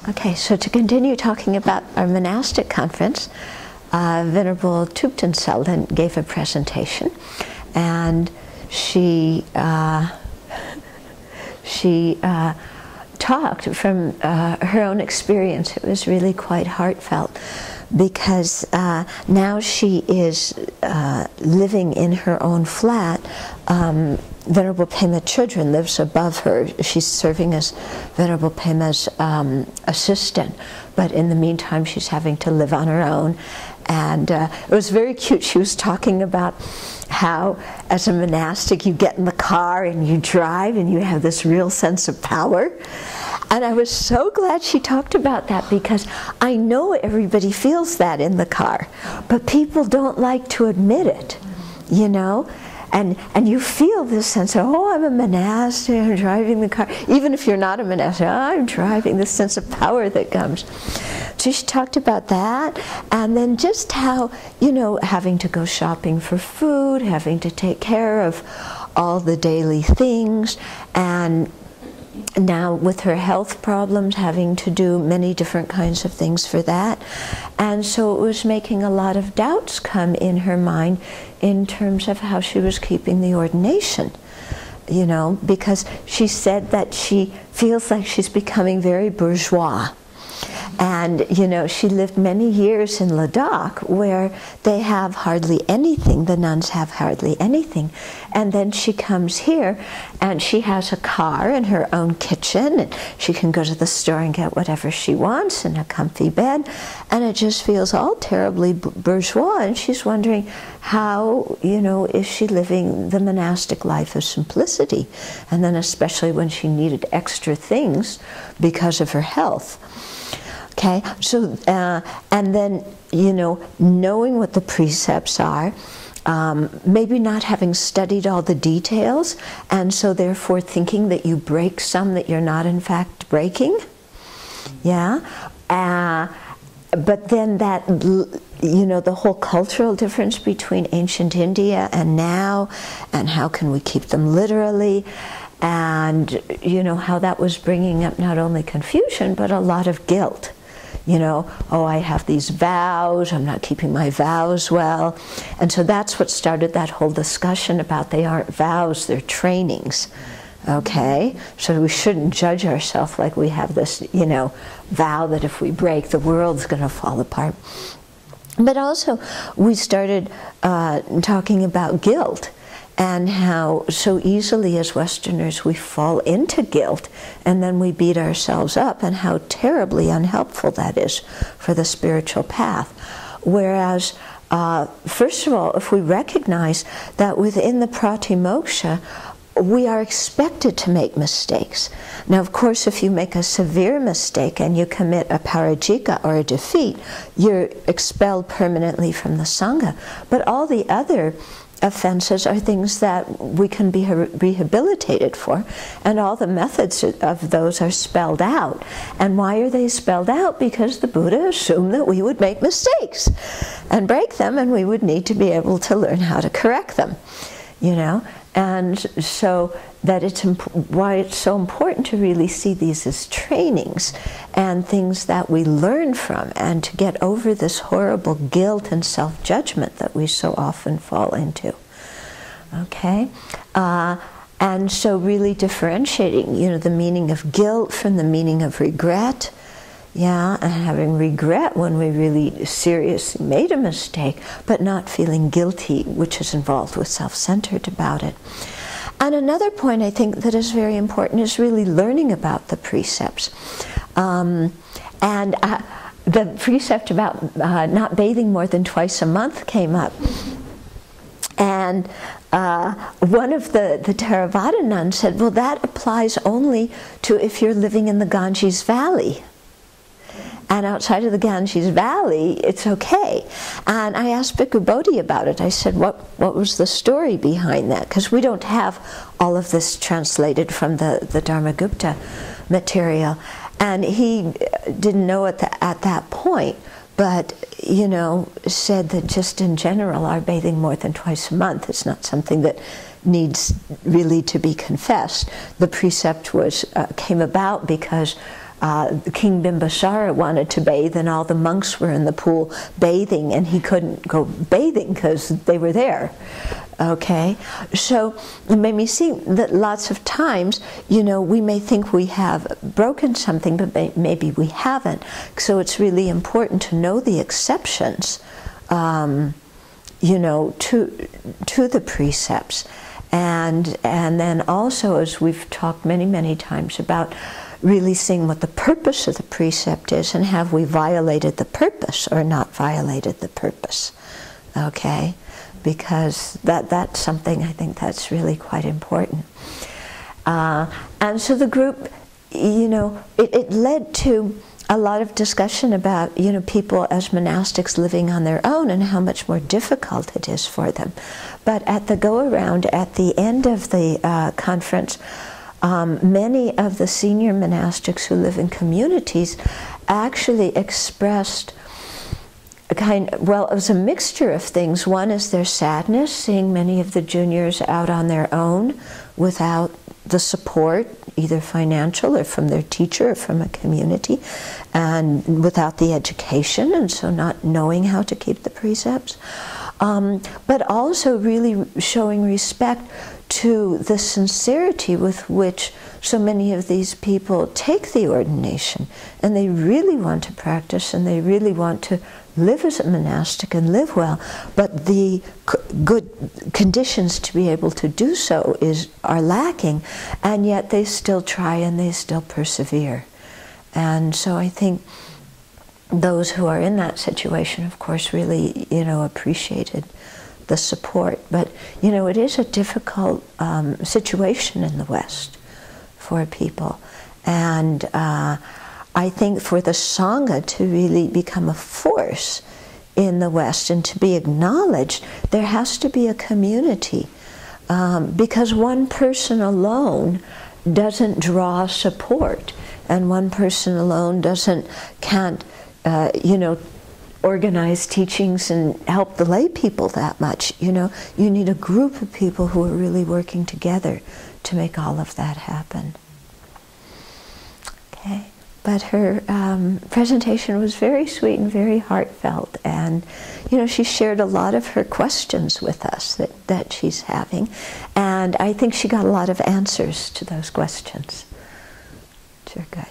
Okay, so to continue talking about our monastic conference, Venerable Thupten Selden gave a presentation, and she talked from her own experience. It was really quite heartfelt, because now she is living in her own flat. Venerable Pema Chodron lives above her. She's serving as Venerable Pema's assistant, but in the meantime she's having to live on her own. And it was very cute. She was talking about how, as a monastic, you get in the car and you drive and you have this real sense of power. And I was so glad she talked about that, because I know everybody feels that in the car, but people don't like to admit it, you know? And you feel this sense of, oh, I'm a monastic, I'm driving the car. Even if you're not a monastic, oh, I'm driving, this sense of power that comes. So she talked about that, and then just how, you know, having to go shopping for food, having to take care of all the daily things, and now with her health problems, having to do many different kinds of things for that. And so it was making a lot of doubts come in her mind in terms of how she was keeping the ordination, you know, because she said that she feels like she's becoming very bourgeois. And, you know, she lived many years in Ladakh, where they have hardly anything, the nuns have hardly anything. And then she comes here, and she has a car and her own kitchen, and she can go to the store and get whatever she wants, and a comfy bed, and it just feels all terribly bourgeois. And she's wondering how, you know, is she living the monastic life of simplicity? And then especially when she needed extra things because of her health. Okay, so, and then, you know, knowing what the precepts are, maybe not having studied all the details, and so therefore thinking that you break some that you're not in fact breaking, yeah, but then that, you know, the whole cultural difference between ancient India and now, and how can we keep them literally, and, you know, how that was bringing up not only confusion, but a lot of guilt. You know, oh, I have these vows, I'm not keeping my vows well. And so that's what started that whole discussion about they aren't vows, they're trainings. Okay? So we shouldn't judge ourselves like we have this, you know, vow that if we break, the world's going to fall apart. But also, we started talking about guilt, and how so easily as Westerners we fall into guilt, and then we beat ourselves up, and how terribly unhelpful that is for the spiritual path. Whereas, first of all, if we recognize that within the pratimoksha, we are expected to make mistakes. Now, of course, if you make a severe mistake and you commit a parajika or a defeat, you're expelled permanently from the Sangha. But all the other offenses are things that we can be rehabilitated for, and all the methods of those are spelled out. And why are they spelled out? Because the Buddha assumed that we would make mistakes and break them, and we would need to be able to learn how to correct them, you know. And so that it's why it's so important to really see these as trainings and things that we learn from, and to get over this horrible guilt and self-judgment that we so often fall into. Okay? And so really differentiating, you know, the meaning of guilt from the meaning of regret. Yeah, and having regret when we really seriously made a mistake, but not feeling guilty, which is involved with self-centered about it. And another point I think that is very important is really learning about the precepts. The precept about not bathing more than twice a month came up. And one of the Theravada nuns said, well, that applies only to if you're living in the Ganges Valley. And outside of the Ganges Valley, it's okay. And I asked Bhikkhu Bodhi about it. I said, what was the story behind that? Because we don't have all of this translated from the Dharmagupta material. And he didn't know at that point, but, you know, said that just in general, our bathing more than twice a month is not something that needs really to be confessed. The precept came about because King Bimbisara wanted to bathe, and all the monks were in the pool bathing, and he couldn't go bathing because they were there. Okay, so it made me see that lots of times, you know, we may think we have broken something, but maybe we haven't. So it's really important to know the exceptions, you know, to the precepts, and then also, as we've talked many times about, really seeing what the purpose of the precept is, and have we violated the purpose or not violated the purpose? Okay. Because that's something, I think that's really quite important. And so the group, you know, it led to a lot of discussion about, you know, people as monastics living on their own and how much more difficult it is for them. But at the go-around, at the end of the conference, many of the senior monastics who live in communities actually expressed well, it was a mixture of things. One is their sadness, seeing many of the juniors out on their own without the support, either financial or from their teacher or from a community, and without the education, and so not knowing how to keep the precepts. But also really showing respect to the sincerity with which so many of these people take the ordination, and they really want to practice, and they really want to live as a monastic and live well, but the good conditions to be able to do so are lacking, and yet they still try and they still persevere. And so I think those who are in that situation, of course, really, you know, appreciated the support. But, you know, it is a difficult situation in the West for people. And I think for the Sangha to really become a force in the West and to be acknowledged, there has to be a community. Because one person alone doesn't draw support, and one person alone can't, you know, organize teachings and help the lay people that much. You know, you need a group of people who are really working together to make all of that happen. Okay, but her presentation was very sweet and very heartfelt, and you know, she shared a lot of her questions with us that she's having, and I think she got a lot of answers to those questions. Sure, good.